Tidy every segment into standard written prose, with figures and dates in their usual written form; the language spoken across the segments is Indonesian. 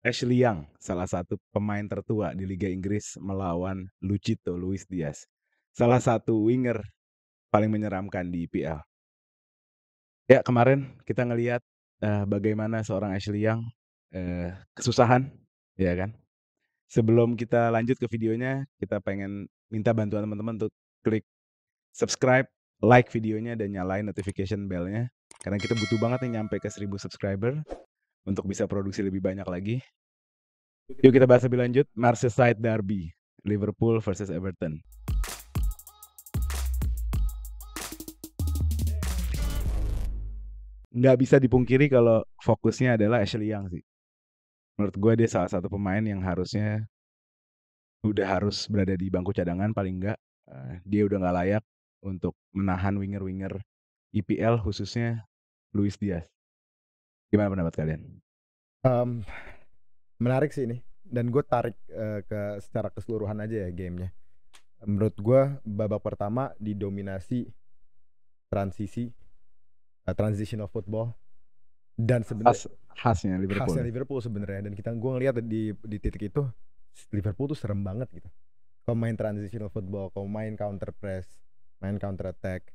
Ashley Young, salah satu pemain tertua di Liga Inggris melawan Luchito Luis Diaz, salah satu winger paling menyeramkan di IPL. Ya kemarin kita ngelihat bagaimana seorang Ashley Young kesusahan, ya kan. Sebelum kita lanjut ke videonya, kita pengen minta bantuan teman-teman untuk klik subscribe, like videonya dan nyalain notification bell-nya. Karena kita butuh banget nih nyampe ke 1000 subscriber untuk bisa produksi lebih banyak lagi. Yuk kita bahas lebih lanjut, Merseyside Derby, Liverpool versus Everton. Nggak bisa dipungkiri kalau fokusnya adalah Ashley Young sih. Menurut gue dia salah satu pemain yang harusnya udah harus berada di bangku cadangan paling enggak. Dia udah nggak layak untuk menahan winger-winger IPL khususnya Luis Diaz. Gimana pendapat kalian? Menarik sih ini, dan gue tarik ke secara keseluruhan aja ya gamenya. Menurut gue babak pertama didominasi transisi, transitional football, dan sebenarnya Khasnya Liverpool. khasnya Liverpool sebenarnya. Dan gue ngelihat di titik itu Liverpool tuh serem banget gitu. Kalau main transitional football, kalau main counter press, main counter attack.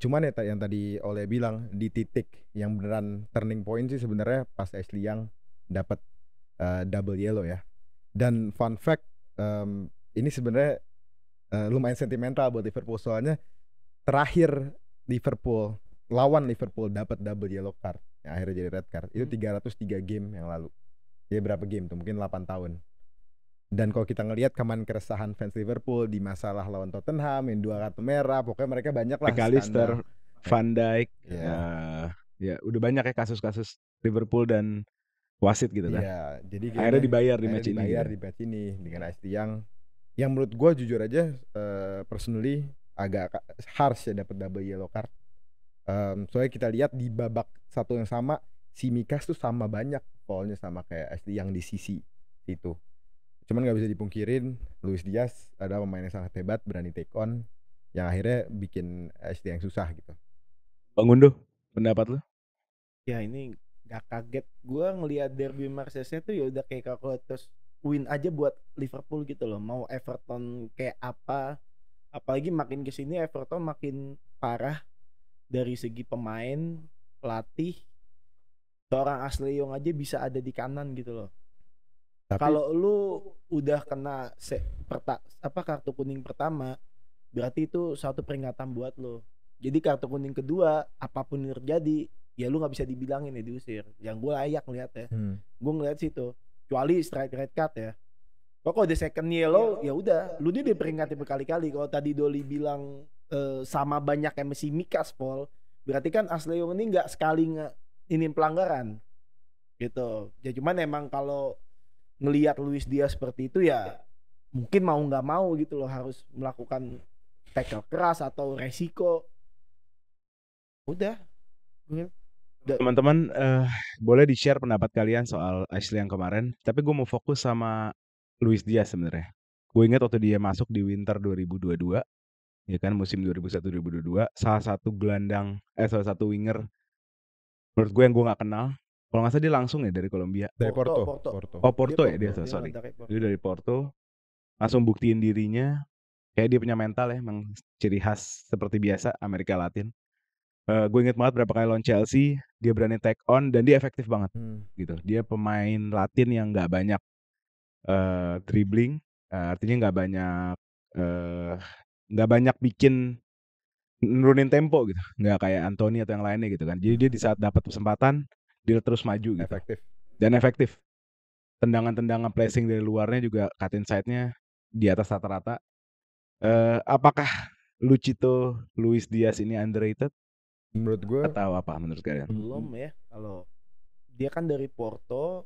Cuman ya yang tadi Ole bilang, di titik yang beneran turning point sih sebenarnya pas Ashley Young dapat double yellow ya. Dan fun fact, ini sebenarnya lumayan sentimental buat Liverpool, soalnya terakhir Liverpool lawan Liverpool dapat double yellow card yang akhirnya jadi red card itu 303 game yang lalu. Jadi berapa game tuh? Mungkin 8 tahun. Dan kalau kita ngelihat keresahan fans Liverpool di masalah lawan Tottenham yang 2 kartu merah, pokoknya mereka banyak lah McAllister, skandal. Van Dijk, Yeah. ya udah banyak ya kasus-kasus Liverpool dan wasit gitu kan. Iya, jadi Akhirnya dibayar di match ini gitu. di match ini dengan Ashley yang menurut gue jujur aja personally agak harsh ya dapat double yellow card. Soalnya kita lihat di babak satu yang sama si Mikas tuh sama banyak foulnya sama kayak Ashley yang di sisi itu. Cuman nggak bisa dipungkirin Luis Diaz adalah pemain yang sangat hebat, berani take on, yang akhirnya bikin Ashley yang susah gitu. Bang Gundo, pendapat lu? Ya ini gak kaget gue ngelihat derby Merseyside tuh ya udah kayak kalkulatus win aja buat Liverpool gitu loh. Mau Everton kayak apa, apalagi makin kesini Everton makin parah dari segi pemain, pelatih. Seorang Ashley Young aja bisa ada di kanan gitu loh. Kalau lu udah kena kartu kuning pertama, berarti itu satu peringatan buat lo. Jadi kartu kuning kedua, apapun yang terjadi, ya lu nggak bisa dibilangin ya diusir. Yang gue layak ngeliat ya. Gue ngeliat situ. Kecuali strike red card ya. Kalau udah second yellow, ya udah, lu dia diperingatin berkali-kali. Kalau tadi Doli bilang sama banyak yang masih Mikas Paul, berarti kan Ashley Young ini nggak sekali ini pelanggaran, gitu. Ya cuman emang kalau ngelihat Luis Diaz seperti itu ya mungkin mau nggak mau gitu loh harus melakukan tackle keras atau resiko. Udah. Teman-teman boleh di-share pendapat kalian soal Ashley yang kemarin. Tapi gue mau fokus sama Luis Diaz sebenarnya. Gue ingat waktu dia masuk di winter 2022, ya kan, musim 2021-2022, salah satu winger menurut gue yang gue nggak kenal. Kalau nggak salah dia langsung ya dari Kolombia. Dari Porto. Oh Porto ya dia, sorry. Dia dari Porto, langsung buktiin dirinya. Kayak dia punya mental ya, emang ciri khas seperti biasa Amerika Latin. Gue inget banget berapa kali lawan Chelsea dia berani take on dan dia efektif banget gitu. Dia pemain Latin yang nggak banyak dribbling, artinya nggak banyak bikin nurunin tempo gitu, nggak kayak Anthony atau yang lainnya gitu kan. Jadi dia di saat dapat kesempatan dia terus maju gitu. Efektif. Tendangan-tendangan pressing dari luarnya juga cut inside-nya di atas rata-rata. Apakah Luchito Luis Diaz ini underrated? Menurut gue atau apa menurut kalian? Belum ya. Kalau dia kan dari Porto,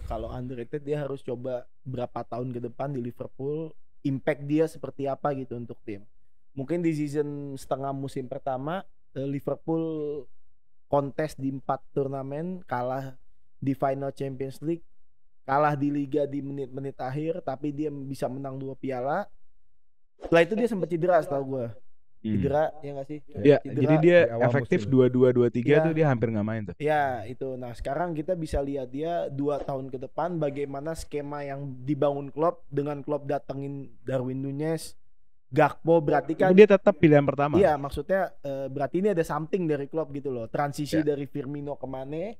kalau underrated dia harus coba berapa tahun ke depan di Liverpool, impact dia seperti apa gitu untuk tim. Mungkin di season setengah musim pertama Liverpool kontes di 4 turnamen, kalah di final Champions League, kalah di Liga di menit-menit akhir, tapi dia bisa menang 2 piala. Setelah itu dia sempat cedera setahu gue. cedera ya nggak sih? Ya, Cedera. jadi dia di awal efektif musim. 22-23 Iya. tuh dia hampir nggak main tuh. Ya itu. Nah sekarang kita bisa lihat dia 2 tahun ke depan bagaimana skema yang dibangun Klopp dengan Klopp datengin Darwin Nunez, Gakpo, berarti Tapi kan dia tetap pilihan pertama. iya maksudnya berarti ini ada something dari Klopp gitu loh. Transisi Ya. dari Firmino ke Mane,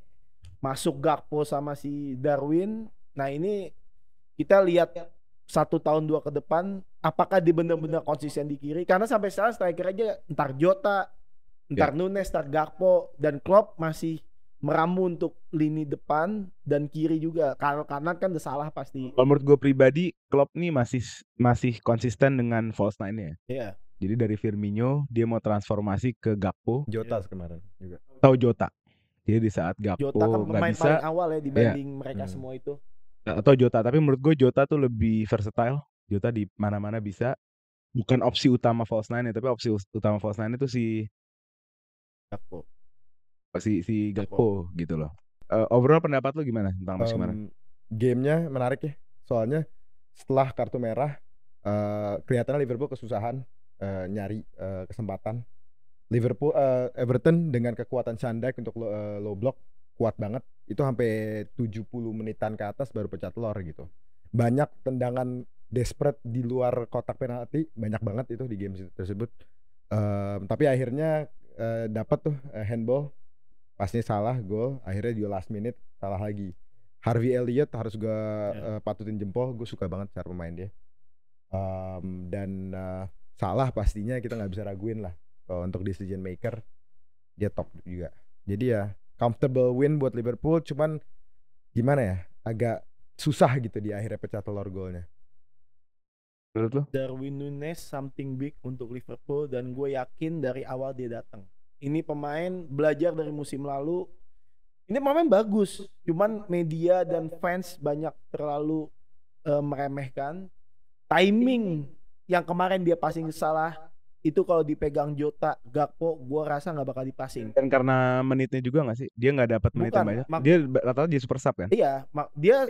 masuk Gakpo sama si Darwin. Nah ini kita lihat 1 tahun 2 ke depan apakah dia benar-benar konsisten di kiri, karena sampai sekarang striker aja entar Jota, entar Nunes, entar Gakpo, dan Klopp masih meramu untuk lini depan dan kiri juga. Kalau kanan kan udah salah pasti. Kalau menurut gue pribadi, Klopp nih masih konsisten dengan false nine-nya. Iya. Jadi dari Firmino dia mau transformasi ke Gakpo Jota kemarin juga. atau Jota. Jadi di saat Jota Gakpo kan nggak pemain bisa paling awal ya dibanding mereka semua itu. atau Jota, tapi menurut gue Jota tuh lebih versatile. Jota di mana-mana bisa. Bukan opsi utama false nine, tapi opsi utama false nine itu si Gakpo. Gakpo gitu loh. Overall pendapat lu gimana tentang match kemarin? Gamenya menarik ya, soalnya setelah kartu merah kelihatannya Liverpool kesusahan nyari kesempatan. Everton dengan kekuatan Van Dijk untuk low block kuat banget, itu sampai 70 menitan ke atas baru pecah telur gitu. Banyak tendangan desperate di luar kotak penalti, banyak banget itu di game tersebut. Tapi akhirnya dapat tuh handball, pasnya salah, gol. Akhirnya juga last minute salah lagi. Harvey Elliott harus gue patutin jempol, gue suka banget cara pemain dia. Dan salah pastinya kita nggak bisa raguin lah. Untuk decision maker dia top juga. Jadi ya comfortable win buat Liverpool, cuman gimana ya, agak susah gitu di akhirnya pecah telur golnya. Menurut lu? Darwin Nunez something big untuk Liverpool, dan gue yakin dari awal dia datang. Ini pemain belajar dari musim lalu. Ini pemain bagus, cuman media dan fans banyak terlalu meremehkan. Timing yang kemarin dia passing salah itu kalau dipegang Jota, Gakpo, gue rasa nggak bakal dipasing. Dan karena menitnya juga nggak sih? Dia nggak dapat menit yang banyak. Dia rata-rata jadi super sub kan? Iya, dia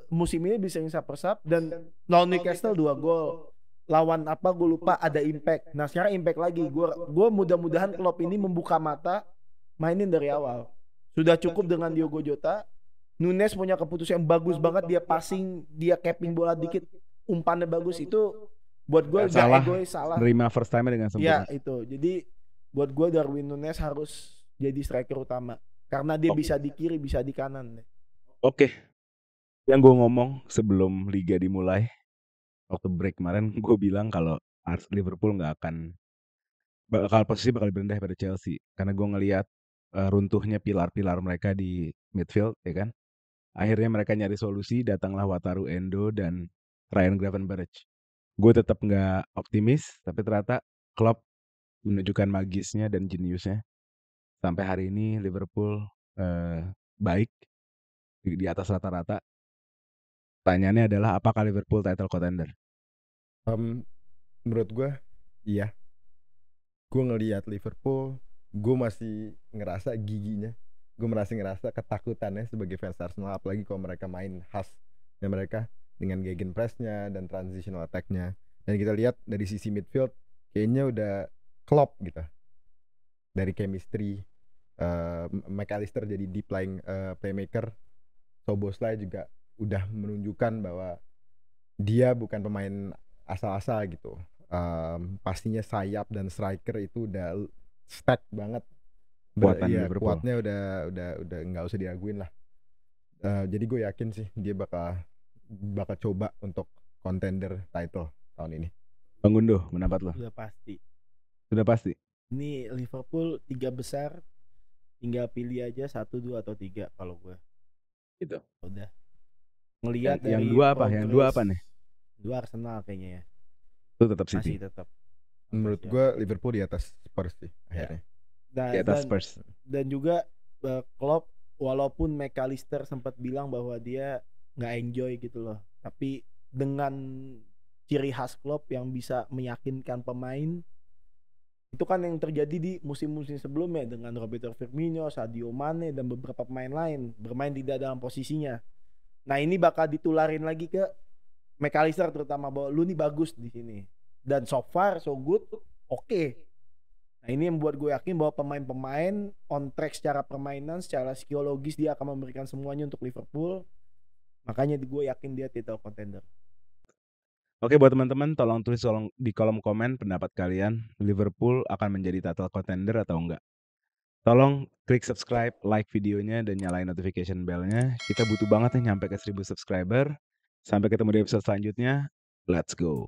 musim ini bisa super sub, dan lawan Newcastle 2 gol. Lawan apa gue lupa, ada impact. Nah sekarang impact lagi. Gue mudah-mudahan Klopp ini membuka mata, mainin dari awal. Sudah cukup dengan Diogo Jota. Nunes punya keputusan yang bagus banget, dia passing, dia capping bola dikit, umpannya bagus. Itu buat gue gak egois, salah. Nerima first time dengan sempurna. Ya itu. Jadi buat gue Darwin Nunes harus jadi striker utama, karena dia bisa di kiri, bisa di kanan. Oke. Yang gue ngomong sebelum liga dimulai, waktu break kemarin gue bilang kalau Liverpool nggak akan posisi bakal rendah pada Chelsea, karena gue ngelihat runtuhnya pilar-pilar mereka di midfield, ya kan. Akhirnya mereka nyari solusi, datanglah Wataru Endo dan Ryan Gravenberch. Gue tetap nggak optimis, tapi ternyata Klopp menunjukkan magisnya dan jeniusnya. Sampai hari ini Liverpool baik di atas rata-rata. Pertanyaannya adalah apakah Liverpool title contender? Menurut gue iya. Gue ngelihat Liverpool, gue masih ngerasa giginya, gue masih ngerasa ketakutannya sebagai fans Arsenal, apalagi kalau mereka main khasnya mereka dengan gegenpressnya dan transitional attack-nya. Dan kita lihat dari sisi midfield kayaknya udah Klopp gitu. Dari chemistry, McAllister jadi deep lying playmaker, Szoboszlai juga udah menunjukkan bahwa dia bukan pemain asal-asal gitu. Pastinya sayap dan striker itu udah stack banget. Kuatnya udah nggak usah diraguin lah. Jadi gue yakin sih dia bakal coba untuk contender title tahun ini. Bang Gundo, pendapat lo? Sudah pasti. Ini Liverpool 3 besar, tinggal pilih aja 1, 2 atau 3 kalau gue. Gitu. Udah. Ngelihat yang 2 apa? Yang 2 apa nih? 2 Arsenal kayaknya ya. Itu tetap City. Masih tetap. Menurut gue Liverpool di atas Spurs sih akhirnya. Di atas Spurs. Dan juga Klopp, walaupun McAllister sempat bilang bahwa dia nggak enjoy gitu loh, tapi dengan ciri khas Klopp yang bisa meyakinkan pemain, itu kan yang terjadi di musim-musim sebelumnya dengan Roberto Firmino, Sadio Mane dan beberapa pemain lain bermain tidak dalam posisinya. Nah ini bakal ditularin lagi ke McAllister terutama, bahwa lu nih bagus di sini. Dan so far so good, oke. Nah ini yang buat gue yakin bahwa pemain-pemain on track secara permainan, secara psikologis dia akan memberikan semuanya untuk Liverpool. Makanya gue yakin dia title contender. Oke, buat teman-teman tolong tulis di kolom komen pendapat kalian, Liverpool akan menjadi title contender atau enggak. Tolong klik subscribe, like videonya, dan nyalain notification bell-nya. Kita butuh banget nih nyampe ke 1000 subscriber. Sampai ketemu di episode selanjutnya. Let's go.